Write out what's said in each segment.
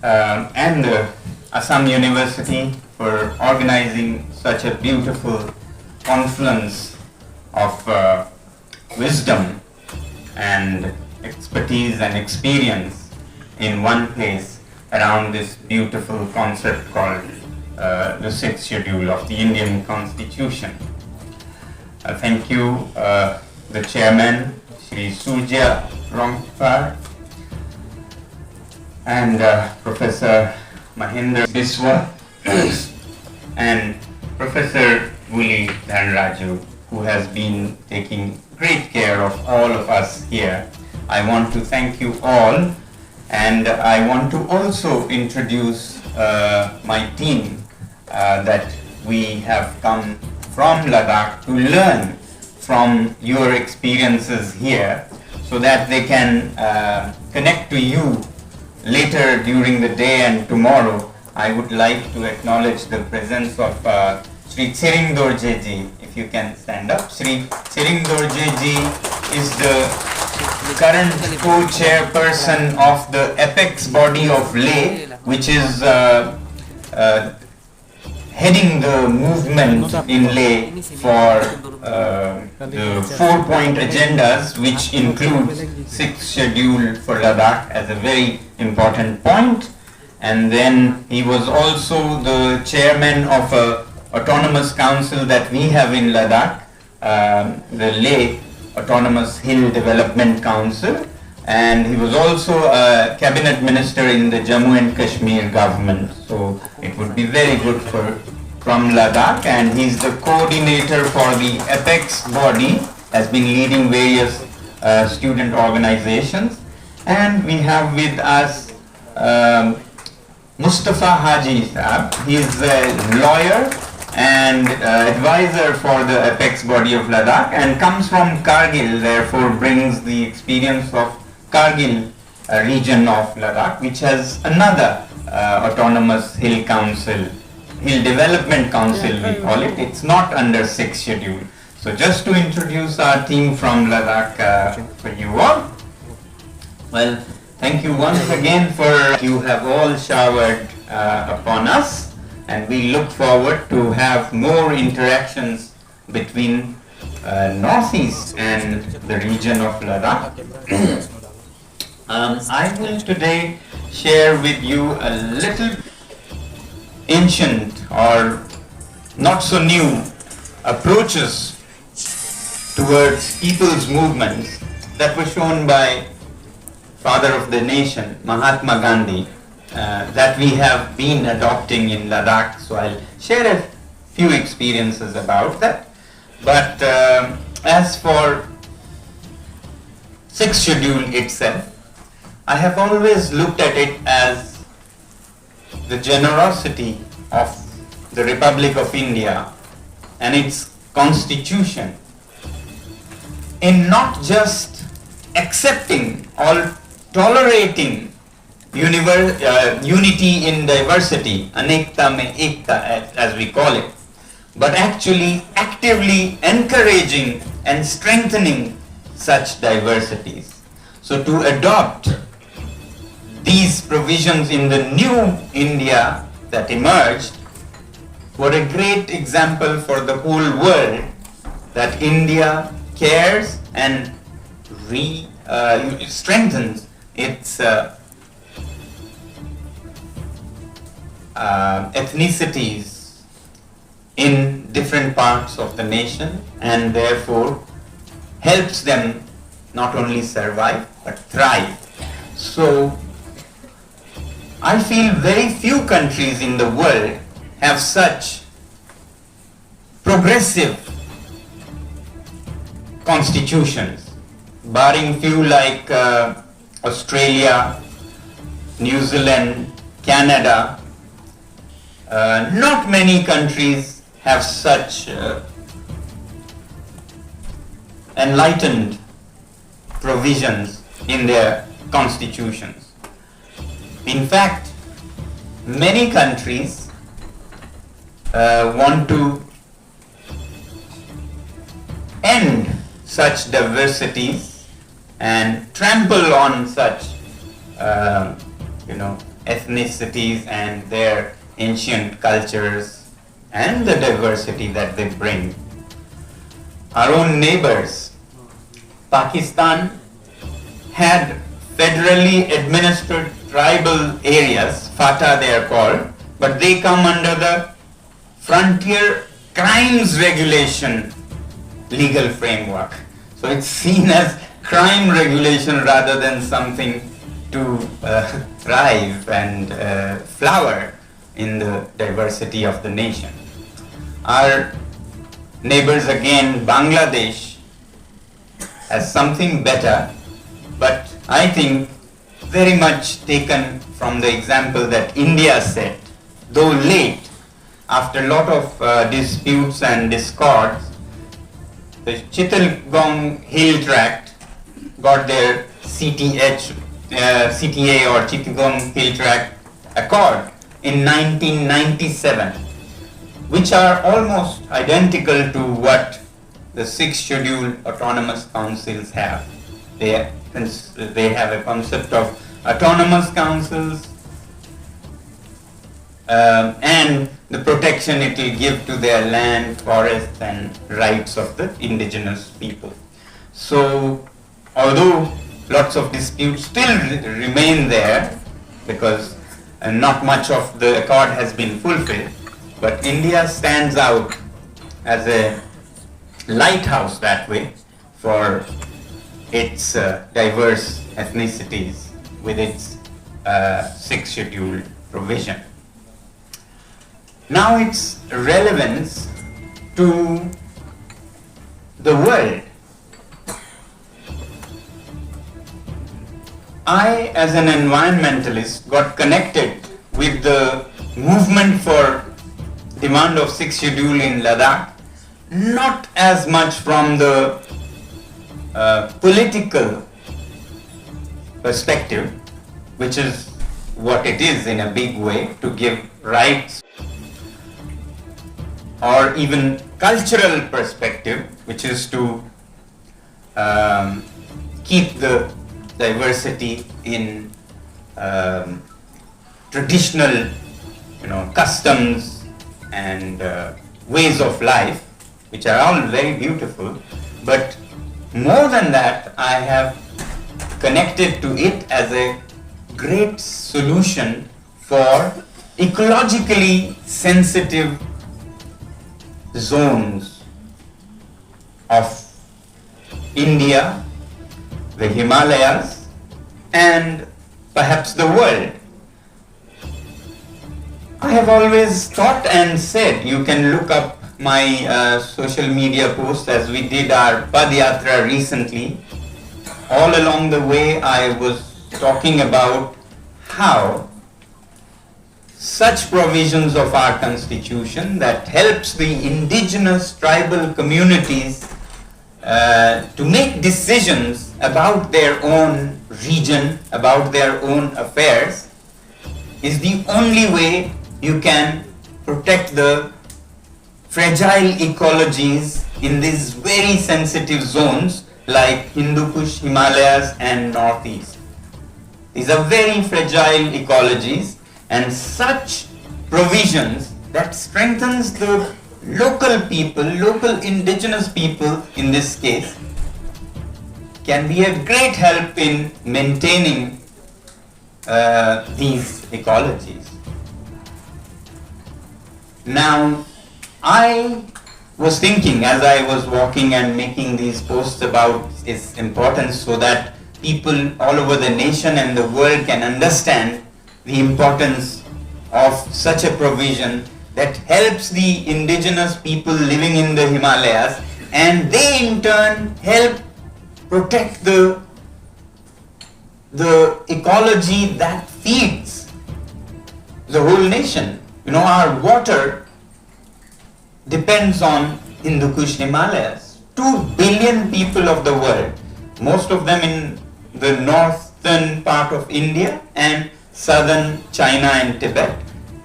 and Assam University for organizing such a beautiful confluence of wisdom and expertise and experience in one place around this beautiful concept called the sixth schedule of the Indian Constitution. Thank you, the chairman, Shri Surya Rongpar, and Professor Mahendra Biswa and Professor Vuli Dhanraju, who has been taking great care of all of us here. I want to thank you all, and I want to also introduce my team that we have come from Ladakh to learn from your experiences here, so that they can connect to you later during the day and tomorrow. I would like to acknowledge the presence of Sri Tsering Dorje ji. If you can stand up. Sri Tsering Dorje ji is the current co-chairperson of the apex body of Leh, which is heading the movement in Leh for the 4-point agendas, which includes 6th schedule for Ladakh as a very important point. And then he was also the chairman of a autonomous council that we have in Ladakh, the Leh Autonomous Hill Development Council, and he was also a cabinet minister in the Jammu and Kashmir government. So it would be very good from Ladakh, and he's the coordinator for the apex body, has been leading various student organizations. And we have with us Mustafa Haji Saab. He is a lawyer and advisor for the apex body of Ladakh, and comes from Kargil, therefore brings the experience of Kargil region of Ladakh, which has another autonomous hill council, hill development council we call it. It's not under 6th schedule. So just to introduce our team from Ladakh for you all. Well, thank you once again for you have all showered upon us, and we look forward to have more interactions between Northeast and the region of Ladakh. I will today share with you a little ancient or not so new approaches towards people's movements that were shown by father of the nation, Mahatma Gandhi, that we have been adopting in Ladakh. So I'll share a few experiences about that. But as for 6th schedule itself, I have always looked at it as the generosity of the Republic of India and its constitution in not just accepting or tolerating unity in diversity, anekta mein ekta as we call it, but actually actively encouraging and strengthening such diversities. So to adopt these provisions in the new India that emerged were a great example for the whole world that India cares and strengthens its ethnicities in different parts of the nation, and therefore helps them not only survive but thrive. So I feel very few countries in the world have such progressive constitutions, barring few like Australia, New Zealand, Canada. Not many countries have such enlightened provisions in their constitutions. In fact, many countries want to end such diversities and trample on such ethnicities and their ancient cultures and the diversity that they bring. Our own neighbors, Pakistan had federally administered tribal areas, FATA they are called, but they come under the Frontier Crimes Regulation legal framework. So it's seen as crime regulation rather than something to thrive and flower in the diversity of the nation. Our neighbors again, Bangladesh, has something better, but I think very much taken from the example that India set, though late, after a lot of disputes and discords. The Chittagong Hill Tract got their CTA or Chittagong Hill Tract Accord in 1997, which are almost identical to what the 6 scheduled autonomous councils have. They have a concept of autonomous councils and the protection it will give to their land, forests and rights of the indigenous people. So although lots of disputes still remain there because not much of the accord has been fulfilled, but India stands out as a lighthouse that way for its diverse ethnicities with its 6 scheduled provision. Now its relevance to the world. I, as an environmentalist, got connected with the movement for demand of 6th schedule in Ladakh, not as much from the political perspective, which is what it is in a big way, to give rights, or even cultural perspective, which is to keep the diversity in traditional, customs and ways of life, which are all very beautiful. But more than that, I have connected to it as a great solution for ecologically sensitive zones of India, the Himalayas, and perhaps the world. I have always thought and said, you can look up my social media posts as we did our Padyatra recently. All along the way I was talking about how such provisions of our constitution that helps the indigenous tribal communities to make decisions about their own region, about their own affairs, is the only way you can protect the fragile ecologies in these very sensitive zones like Hindu Kush, Himalayas and Northeast. These are very fragile ecologies, and such provisions that strengthens the local people, local indigenous people in this case, can be a great help in maintaining these ecologies. Now, I was thinking as I was walking and making these posts about its importance so that people all over the nation and the world can understand the importance of such a provision that helps the indigenous people living in the Himalayas, and they in turn help protect the ecology that feeds the whole nation. Our water depends on Hindu Kush Himalayas. 2 billion people of the world, most of them in the northern part of India and southern China and Tibet,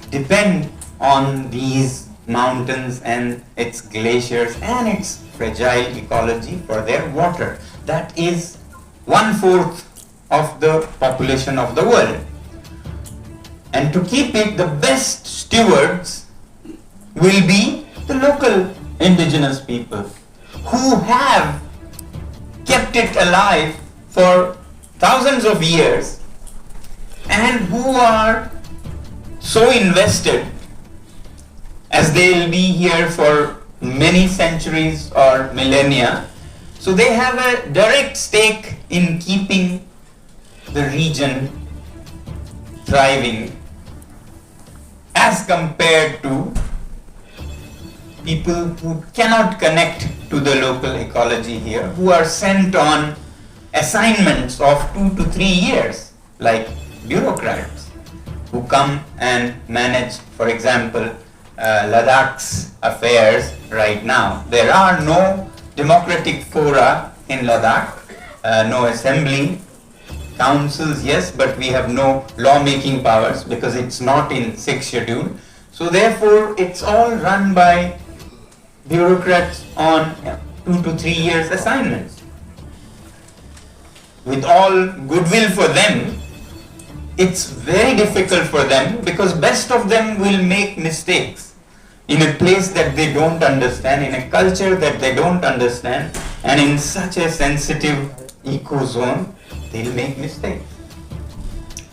depend on these mountains and its glaciers and its fragile ecology for their water. That is 1/4 of the population of the world. And to keep it, the best stewards will be the local indigenous people who have kept it alive for thousands of years and who are so invested, as they'll be here for many centuries or millennia. So they have a direct stake in keeping the region thriving as compared to people who cannot connect to the local ecology here, who are sent on assignments of 2 to 3 years, like bureaucrats who come and manage, for example, Ladakh's affairs right now. There are no democratic fora in Ladakh, no assembly, councils, yes, but we have no lawmaking powers because it's not in 6th schedule. So therefore, it's all run by bureaucrats on 2 to 3 years assignments. With all goodwill for them, it's very difficult for them because best of them will make mistakes in a place that they don't understand, in a culture that they don't understand, and in such a sensitive eco zone, they'll make mistakes.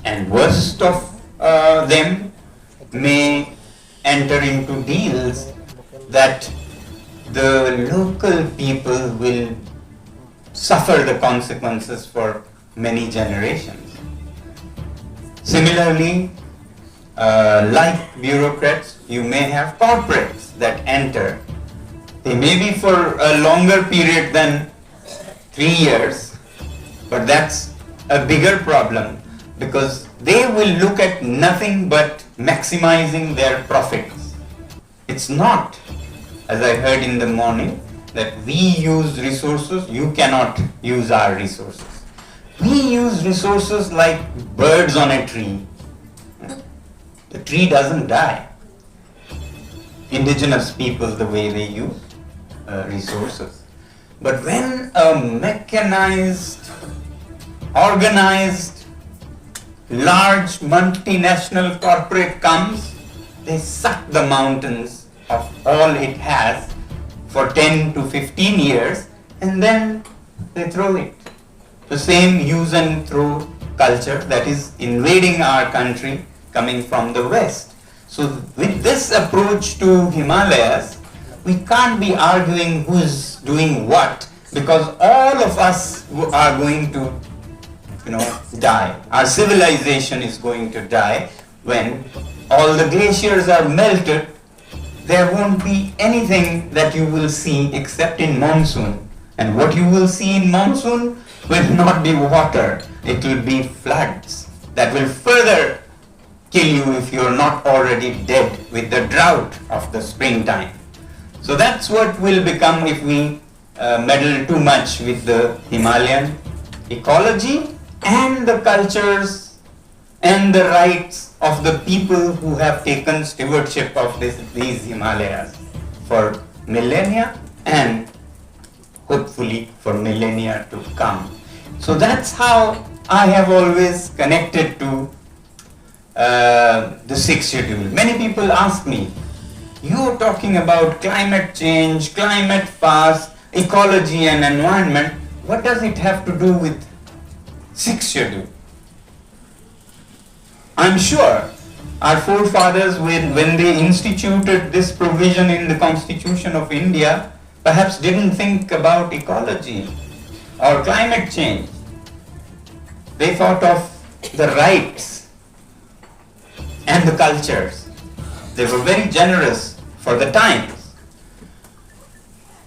And worst of them may enter into deals that the local people will suffer the consequences for many generations. Similarly, like bureaucrats, you may have corporates that enter. They may be for a longer period than 3 years, but that's a bigger problem because they will look at nothing but maximizing their profits. It's not, as I heard in the morning, that we use resources, you cannot use our resources. We use resources like birds on a tree. The tree doesn't die. Indigenous people, the way they use resources. But when a mechanized, organized, large multinational corporate comes, they suck the mountains of all it has for 10 to 15 years and then they throw it. The same use and throw culture that is invading our country coming from the west. So with this approach to Himalayas, we can't be arguing who's doing what because all of us are going to die. Our civilization is going to die when all the glaciers are melted. There won't be anything that you will see except in monsoon. And what you will see in monsoon will not be water, it will be floods that will further kill you if you're not already dead with the drought of the springtime. So that's what will become if we meddle too much with the Himalayan ecology and the cultures and the rights of the people who have taken stewardship of these Himalayas for millennia and hopefully for millennia to come. So that's how I have always connected to the 6th schedule. Many people ask me, you're talking about climate change, climate fast, ecology and environment. What does it have to do with 6th schedule? I'm sure our forefathers, when they instituted this provision in the Constitution of India, perhaps didn't think about ecology or climate change. They thought of the rights and the cultures. They were very generous for the times.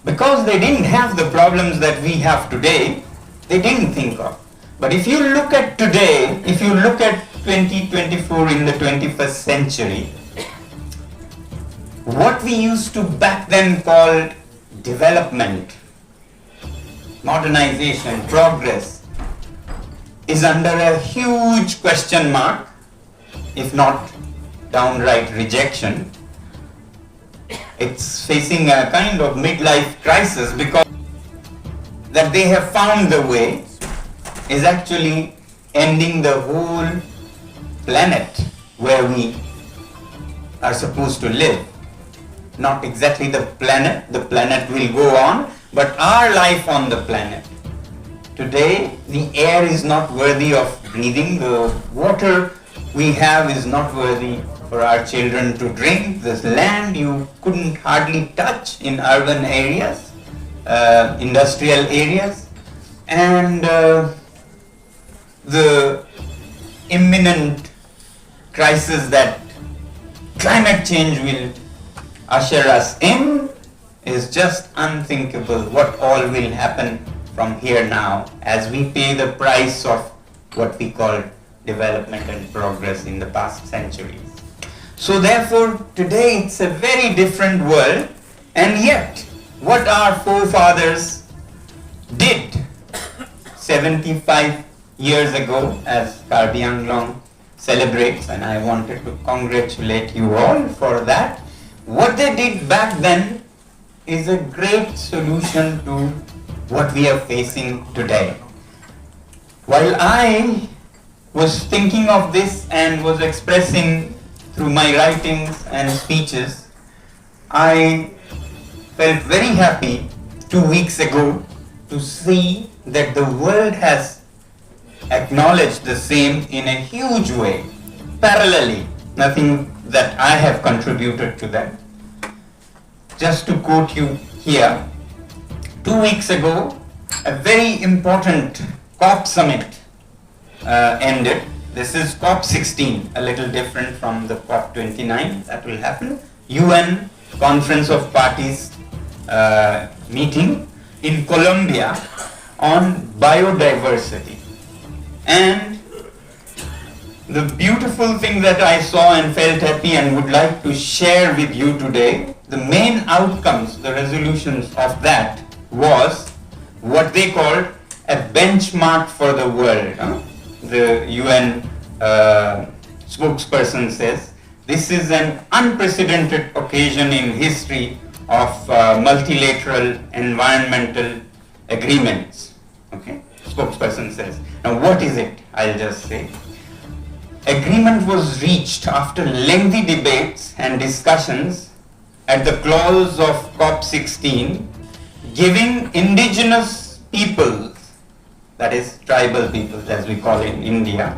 Because they didn't have the problems that we have today, they didn't think of. But if you look at today, if you look at 2024 in the 21st century, what we used to back then call development, modernization, progress, is under a huge question mark, if not downright rejection. It's facing a kind of midlife crisis because that they have found the way is actually ending the whole planet where we are supposed to live. Not exactly the planet will go on, but our life on the planet. Today, the air is not worthy of breathing, the water we have is not worthy for our children to drink, this land you couldn't hardly touch in urban areas, industrial areas, and the imminent crisis that climate change will usher us in is just unthinkable. What all will happen from here now as we pay the price of what we call development and progress in the past centuries. So therefore today it's a very different world, and yet what our forefathers did 75 years ago, as Karbi Anglong celebrates, and I wanted to congratulate you all for that. What they did back then is a great solution to what we are facing today. While I was thinking of this and was expressing through my writings and speeches, I felt very happy 2 weeks ago to see that the world has acknowledged the same in a huge way, parallelly, nothing that I have contributed to them. Just to quote you here, 2 weeks ago, a very important COP summit ended. This is COP 16, a little different from the COP 29 that will happen. UN Conference of Parties meeting in Colombia on biodiversity. And the beautiful thing that I saw and felt happy and would like to share with you today, the main outcomes, the resolutions of that was what they called a benchmark for the world. The UN spokesperson says, this is an unprecedented occasion in history of multilateral environmental agreements. Okay, spokesperson says. Now what is it? I'll just say. Agreement was reached after lengthy debates and discussions at the close of COP 16, giving indigenous peoples, that is tribal peoples as we call in India,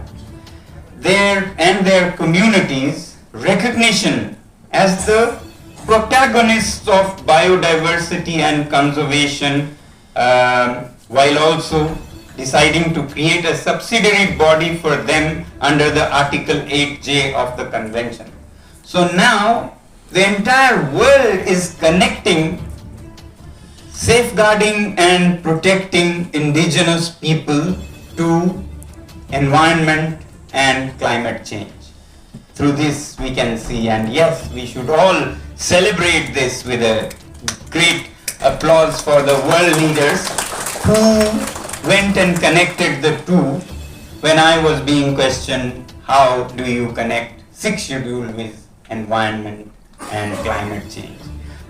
their communities recognition as the protagonists of biodiversity and conservation, while also deciding to create a subsidiary body for them under the Article 8J of the Convention. So now the entire world is connecting safeguarding and protecting indigenous people to environment and climate change. Through this we can see, and yes, we should all celebrate this with a great applause for the world leaders who went and connected the two when I was being questioned, how do you connect 6th schedule with environment and climate change?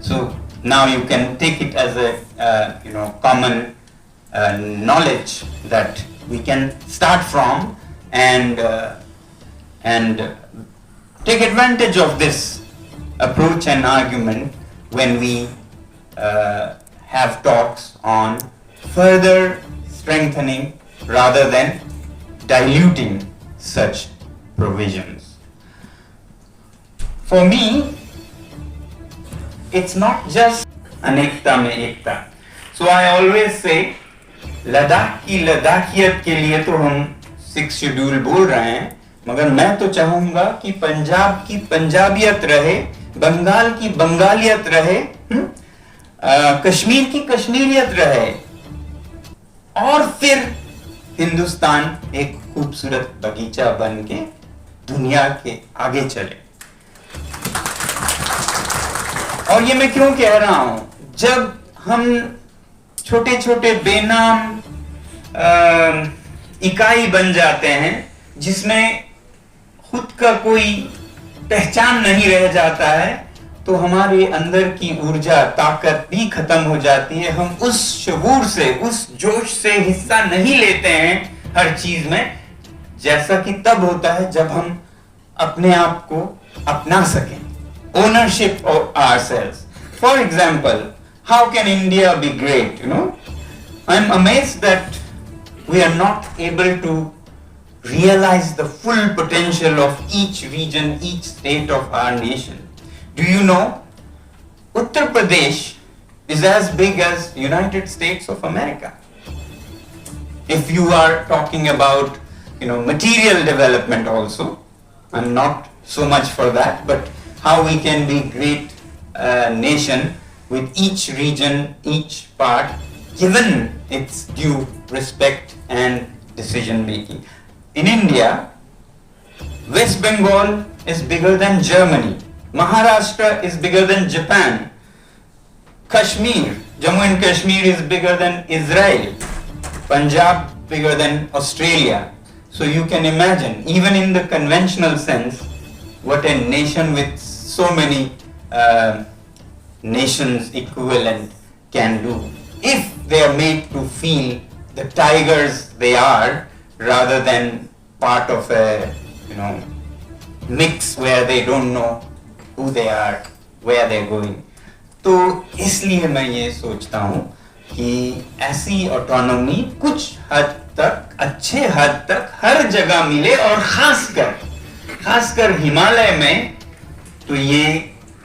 So now you can take it as a common knowledge that we can start from and take advantage of this approach and argument when we have talks on further strengthening rather than diluting such provisions. For me, it's not just अनेकता में एकता. So I always say, Ladakh की लद्दाखियत के लिए तो हम 6th schedule बोल रहे हैं, मगर मैं तो चाहूंगा कि पंजाब की पंजाबियत रहे, बंगाल की बंगालियत रहे, कश्मीर की कश्मीरियत रहे, और फिर हिंदुस्तान एक खूबसूरत बगीचा बन के दुनिया के आगे चले. और ये मैं क्यों कह रहा हूं? जब हम छोटे छोटे बेनाम इकाई बन जाते हैं जिसमें खुद का कोई पहचान नहीं रह जाता है, तो हमारे अंदर की ऊर्जा ताकत भी खत्म हो जाती है. हम उस शऊर से, उस जोश से हिस्सा नहीं लेते हैं हर चीज में, जैसा कि तब होता है जब हम अपने आप को अपना सकें, ownership of ourselves. For example, how can India be great? I'm amazed that we are not able to realize the full potential of each region, each state of our nation. Do you know, Uttar Pradesh is as big as United States of America. If you are talking about, material development also, I'm not so much for that, but how we can be great nation with each region, each part, given its due respect and decision making. In India, West Bengal is bigger than Germany. Maharashtra is bigger than Japan. Kashmir, Jammu and Kashmir is bigger than Israel. Punjab bigger than Australia. So you can imagine, even in the conventional sense, what a nation with so many nations equivalent can do, if they are made to feel the tigers they are, rather than part of a mix where they don't know who they are, where they're going. तो इसलिए मैं ये सोचता हूँ कि ऐसी autonomy कुछ हद तक, अच्छे हद तक हर जगह मिले, और खासकर हिमालय में तो ये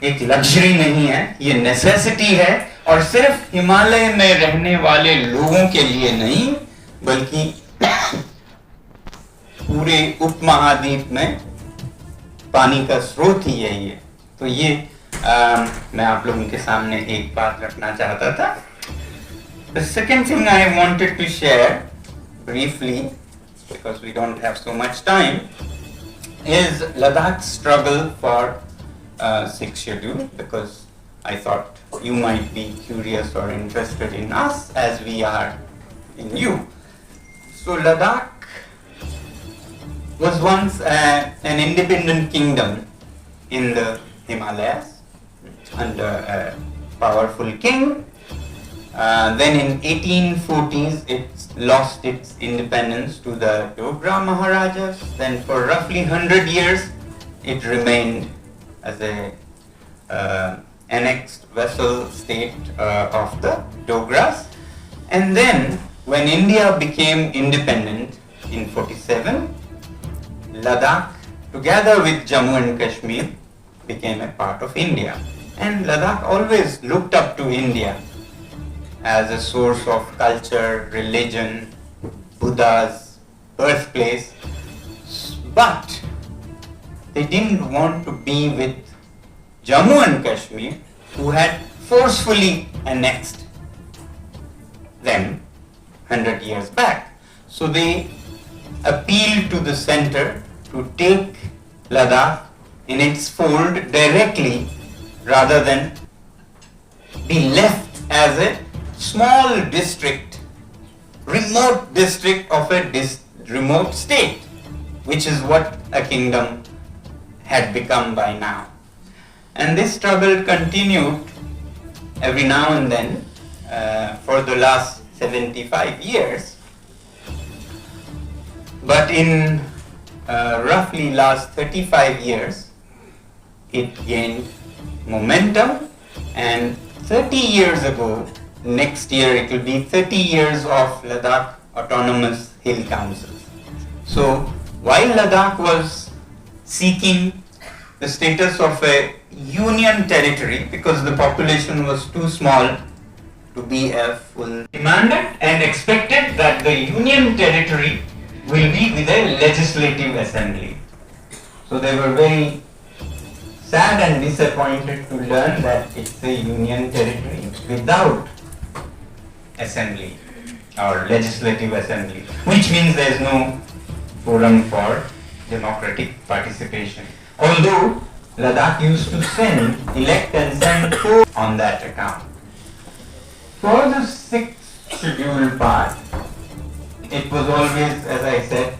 एक लग्जरी नहीं है, ये नेसेसिटी है, और सिर्फ हिमालय में रहने वाले लोगों के लिए नहीं, बल्कि पूरे उपमहाद्वीप में पानी का स्रोत ही यही है. तो ये मैं आप लोगों के सामने एक बात रखना चाहता था. The second thing I wanted to share briefly, because we don't have so much time, is Ladakh's struggle for 6th schedule, because I thought you might be curious or interested in us as we are in you. So Ladakh was once an independent kingdom in the Himalayas under a powerful king. Then in 1840s it lost its independence to the Dogra Maharajas. Then for roughly 100 years it remained as a annexed vassal state of the Dogras. And then when India became independent in 47, Ladakh together with Jammu and Kashmir became a part of India. And Ladakh always looked up to India as a source of culture, religion, Buddha's birthplace. But they didn't want to be with Jammu and Kashmir, who had forcefully annexed them 100 years back. So they appealed to the center to take Ladakh in its fold directly, rather than be left as a small district, remote district of a remote state, which is what a kingdom had become by now. And this struggle continued every now and then for the last 75 years. But in roughly last 35 years, it gained momentum, and 30 years ago, next year it will be 30 years of Ladakh Autonomous Hill Councils. So while Ladakh was seeking the status of a union territory, because the population was too small to be a full, demanded and expected that the union territory will be with a legislative assembly. So they were very sad and disappointed to learn that it's a union territory without assembly or legislative assembly, which means there is no forum for democratic participation. Although Ladakh used to elect and send four on that account. For the 6th schedule part, it was always, as I said,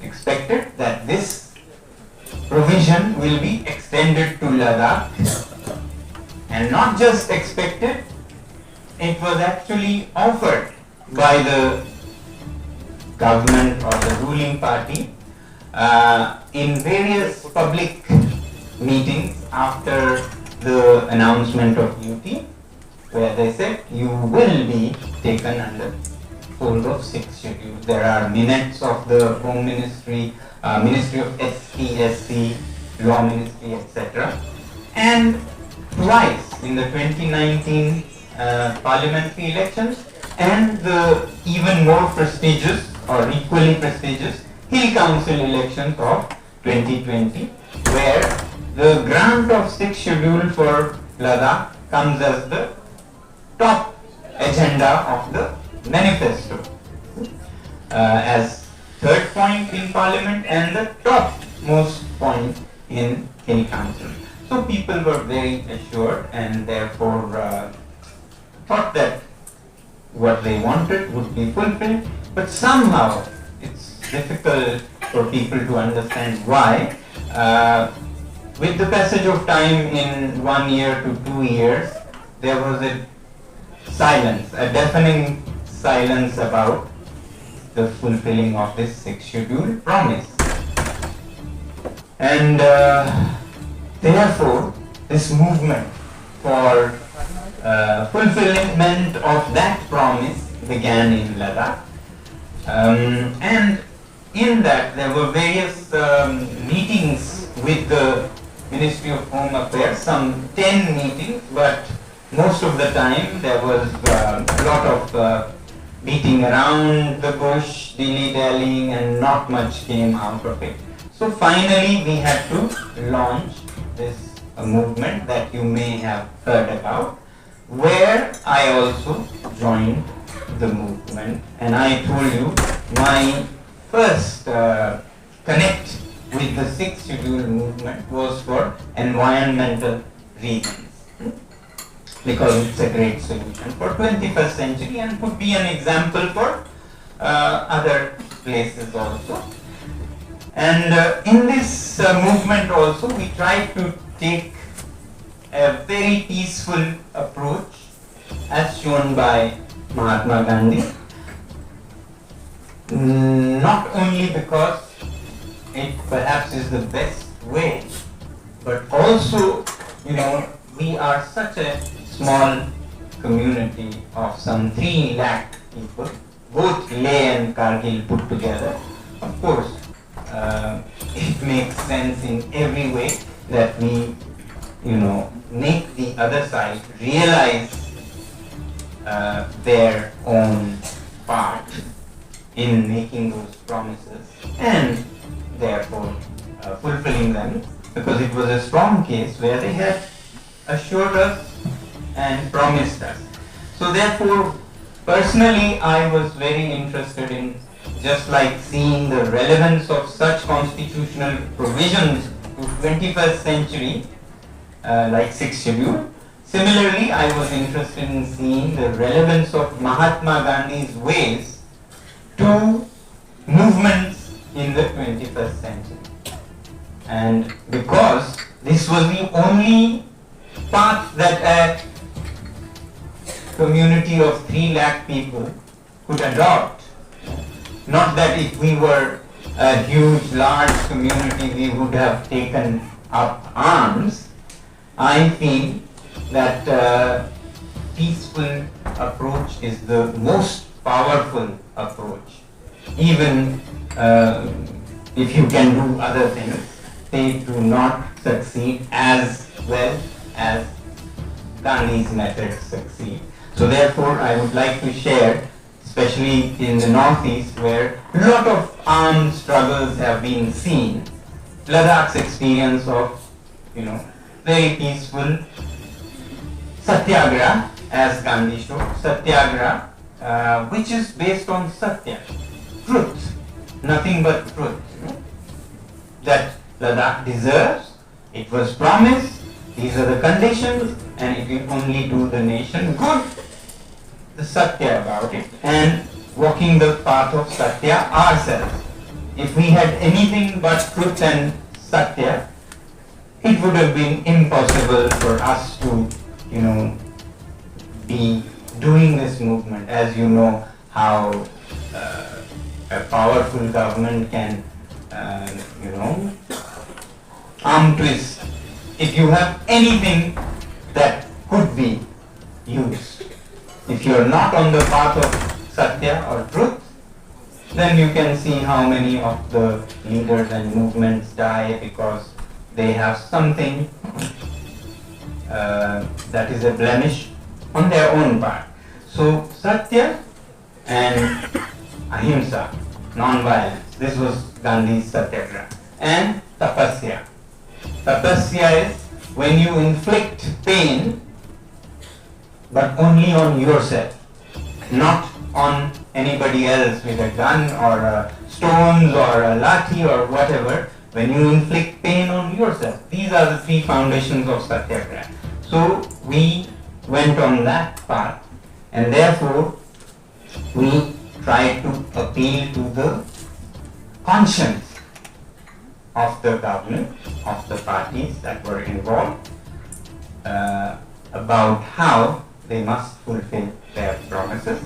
expected that this provision will be extended to Ladakh, and not just expected, it was actually offered by the government or the ruling party in various public meetings after the announcement of UT, where they said you will be taken under fold of 6th schedule. There are minutes of the Home Ministry, Ministry of SC, Law Ministry, etc. And twice in the 2019 parliamentary elections and the even more prestigious or equally prestigious Hill Council elections of 2020, where the grant of 6th schedule for Ladakh comes as the top agenda of the manifesto, as third point in parliament and the top most point in Hill Council. So people were very assured and therefore thought that what they wanted would be fulfilled, but somehow it's difficult for people to understand why. With the passage of time, in 1 year to 2 years, there was a silence, a deafening silence about the fulfilling of this 6th schedule promise. And therefore, this movement for fulfillment of that promise began in Ladakh. And in that, there were various meetings with the Ministry of Home Affairs, some 10 meetings, but most of the time there was a lot of beating around the bush, dilly-dallying, and not much came out of it. So finally we had to launch this movement that you may have heard about, where I also joined the movement, and I told you my first connect with the 6th schedule movement was for environmental reasons, because it's a great solution for 21st century and could be an example for other places also. And in this movement also we tried to take a very peaceful approach as shown by Mahatma Gandhi, not only because it perhaps is the best way, but also, we are such a small community of some 3 lakh people, both Leh and Kargil put together. Of course, it makes sense in every way that we, make the other side realize their own part in making those promises and therefore fulfilling them, because it was a strong case where they had assured us and promised us. So therefore, personally, I was very interested in just like seeing the relevance of such constitutional provisions to 21st century, like 6th schedule. Similarly, I was interested in seeing the relevance of Mahatma Gandhi's ways to movements in the 21st century. And because this was the only path that a community of 3 lakh people could adopt. Not that if we were a huge, large community, we would have taken up arms. I feel that peaceful approach is the most powerful approach. Even if you can do other things, they do not succeed as well as Gandhi's methods succeed. So therefore, I would like to share, especially in the Northeast, where a lot of armed struggles have been seen, Ladakh's experience of, very peaceful satyagraha, as Gandhi showed, satyagraha, which is based on satya, truth, nothing but truth, that Ladakh deserves. It was promised, these are the conditions, and it will only do the nation good. The satya about it, and walking the path of satya ourselves. If we had anything but truth and satya, it would have been impossible for us to, be doing this movement. As you know, how a powerful government can arm twist. If you have anything that could be used, if you are not on the path of Satya or truth, then you can see how many of the leaders and movements die because they have something that is a blemish on their own part. So Satya and Ahimsa, non-violence, this was Gandhi's Satyagraha. And Tapasya. Tapasya is when you inflict pain but only on yourself, not on anybody else with a gun or stones or a lathi or whatever. When you inflict pain on yourself. These are the three foundations of Satyagraha. So we went on that path, and therefore we tried to appeal to the conscience of the government, of the parties that were involved, about how they must fulfill their promises.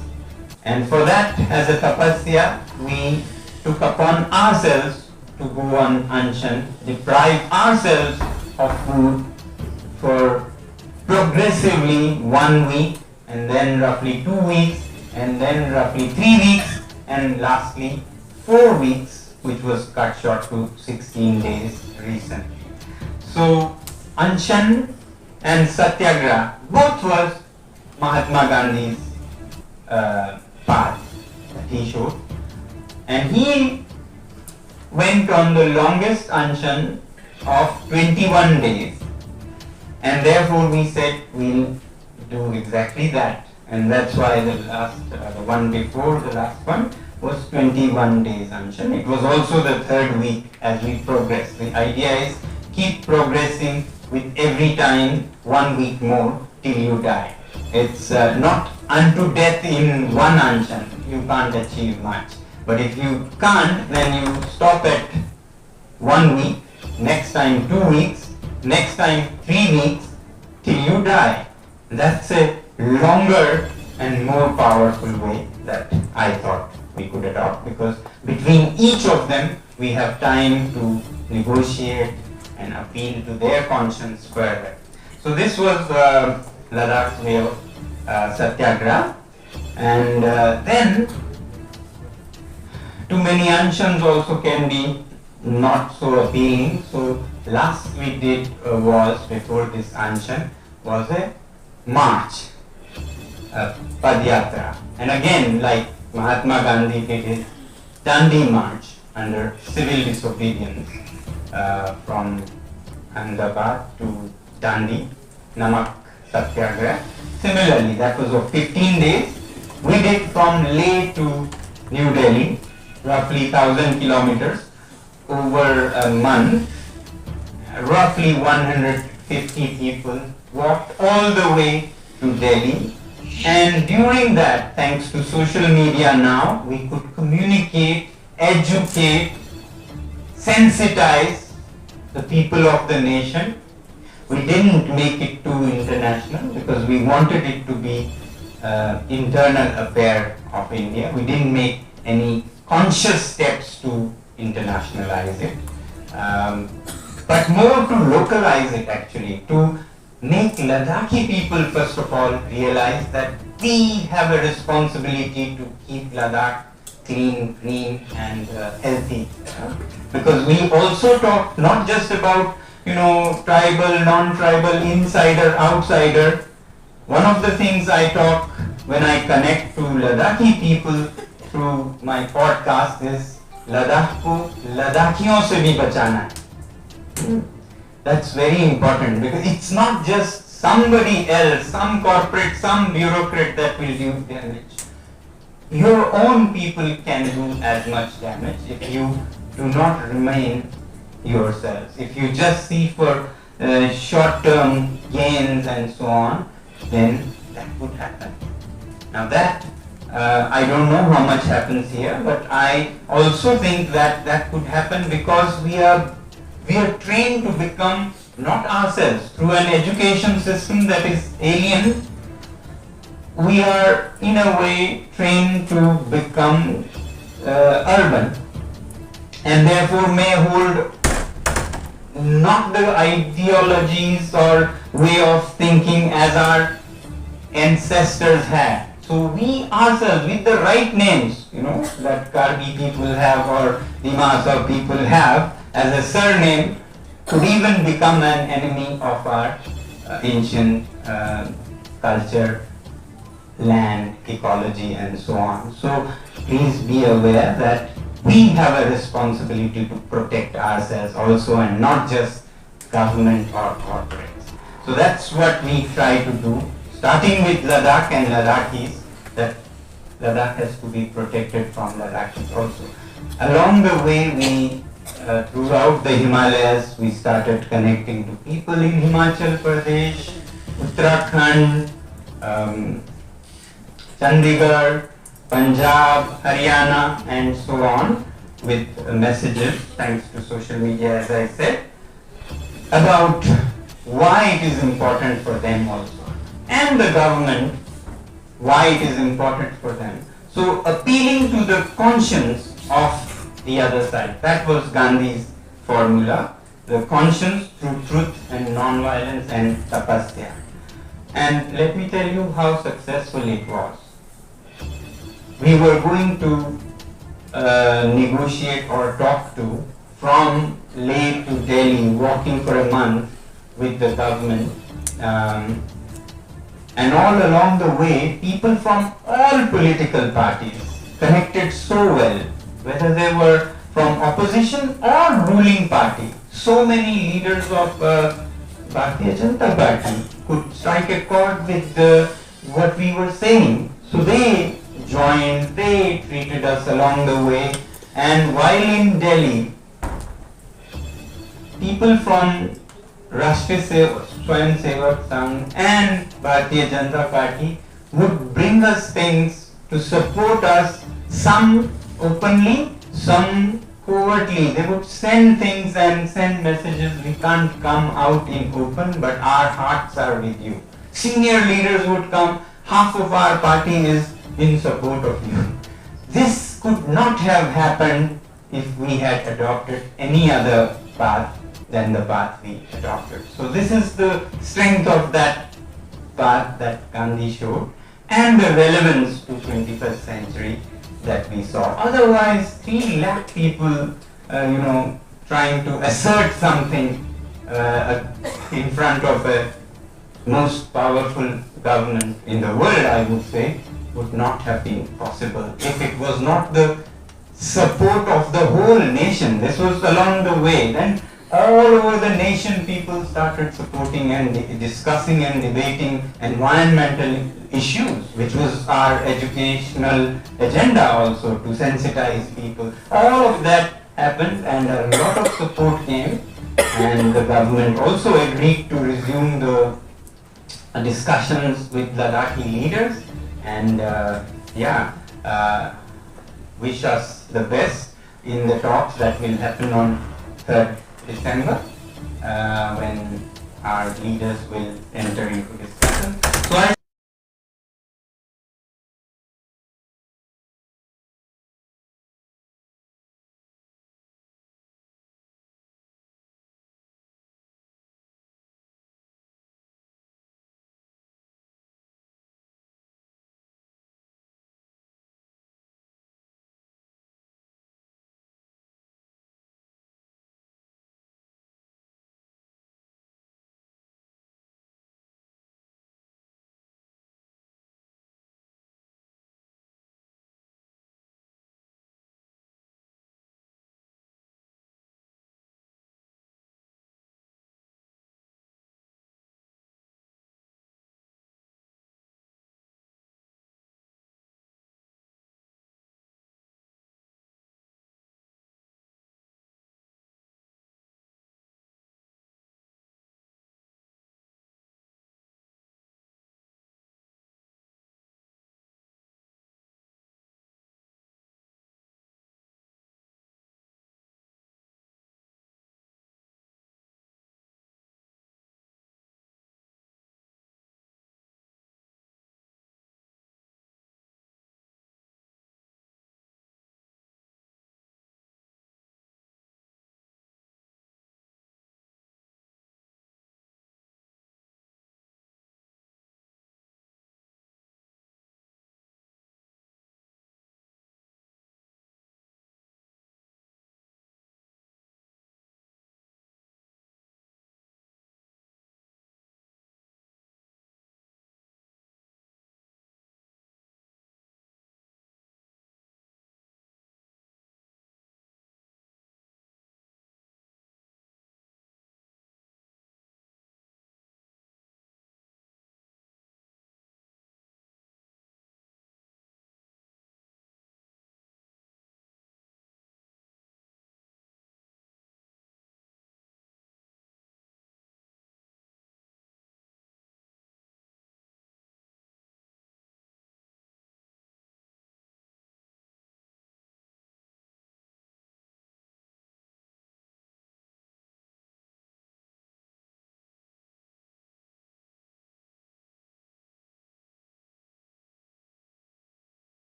And for that, as a tapasya, we took upon ourselves to go on Anshan, deprive ourselves of food for progressively 1 week, and then roughly 2 weeks, and then roughly 3 weeks, and lastly 4 weeks, which was cut short to 16 days recently. So Anshan and Satyagraha, both was Mahatma Gandhi's path that he showed, and he went on the longest Anshan of 21 days, and therefore we said we'll do exactly that, and that's why the last, the one before the last one was 21 days Anshan. It was also the third week as we progress. The idea is keep progressing with every time 1 week more till you die. It's not unto death in one Anshan, you can't achieve much. But if you can't, then you stop at 1 week, next time 2 weeks, next time 3 weeks, till you die. That's a longer and more powerful way that I thought we could adopt, because between each of them we have time to negotiate and appeal to their conscience further. So this was Ladakh's way of Satyagraha, and then too many Anshans also can be not so appealing. So last we did was, before this Anshan, was a march, a Padyatra. And again, like Mahatma Gandhi did his Dandi march under civil disobedience from Ahmedabad to Dandi, Namak Satyagraha. Similarly, that was of 15 days. We did from Leh to New Delhi, roughly 1,000 kilometers over a month. Roughly 150 people walked all the way to Delhi, and during that, thanks to social media now, we could communicate, educate, sensitize the people of the nation. We didn't make it too international because we wanted it to be internal affair of India. We didn't make any conscious steps to internationalize it, but more to localize it, actually, to make Ladakhi people first of all realize that we have a responsibility to keep Ladakh clean, green and healthy, because we also talk not just about tribal, non-tribal, insider, outsider. One of the things I talk when I connect to Ladakhi people through my podcast is Ladakh ko Ladakhiyon se bhi bachana hai. That's very important, because it's not just somebody else, some corporate, some bureaucrat that will do damage. Your own people can do as much damage if you do not remain yourselves. If you just see for short-term gains and so on, then that would happen. Now that, I don't know how much happens here, but I also think that that could happen because we are trained to become not ourselves through an education system that is alien. We are in a way trained to become urban, and therefore may hold not the ideologies or way of thinking as our ancestors had. So we ourselves, with the right names, that Karbi people have or Dimasa people have as a surname, could even become an enemy of our ancient culture, land, ecology, and so on. So please be aware that we have a responsibility to protect ourselves also, and not just government or corporates. So that's what we try to do, starting with Ladakh and Ladakhis, that Ladakh has to be protected from Ladakhis also. Along the way, we throughout the Himalayas, we started connecting to people in Himachal Pradesh, Uttarakhand, Chandigarh, Punjab, Haryana, and so on, with messages, thanks to social media, as I said, about why it is important for them also, and the government, why it is important for them. So appealing to the conscience of the other side. That was Gandhi's formula, the conscience through truth and non-violence and tapasya. And let me tell you how successful it was. We were going to negotiate or talk to from Leh to Delhi, walking for a month with the government. And all along the way, people from all political parties connected so well, whether they were from opposition or ruling party. So many leaders of Bharatiya Janata Party could strike a chord with what we were saying. So they joined, they treated us along the way. And while in Delhi, people from Rashtriya Swayamsevak Sangh and Bharatiya Janata Party would bring us things to support us, some openly, some covertly. They would send things and send messages, we can't come out in open, but our hearts are with you. Senior leaders would come, half of our party is in support of you. This could not have happened if we had adopted any other path than the path we adopted. So this is the strength of that path that Gandhi showed, and the relevance to 21st century that we saw. Otherwise, 3 lakh people, trying to assert something in front of a most powerful government in the world, I would say, would not have been possible if it was not the support of the whole nation. This was along the way. Then all over the nation, people started supporting and discussing and debating environmental issues, which was our educational agenda also, to sensitize people. All of that happened, and a lot of support came, and the government also agreed to resume the discussions with Ladakhi leaders, and wish us the best in the talks that will happen on 3rd December, when our leaders will enter into discussion. So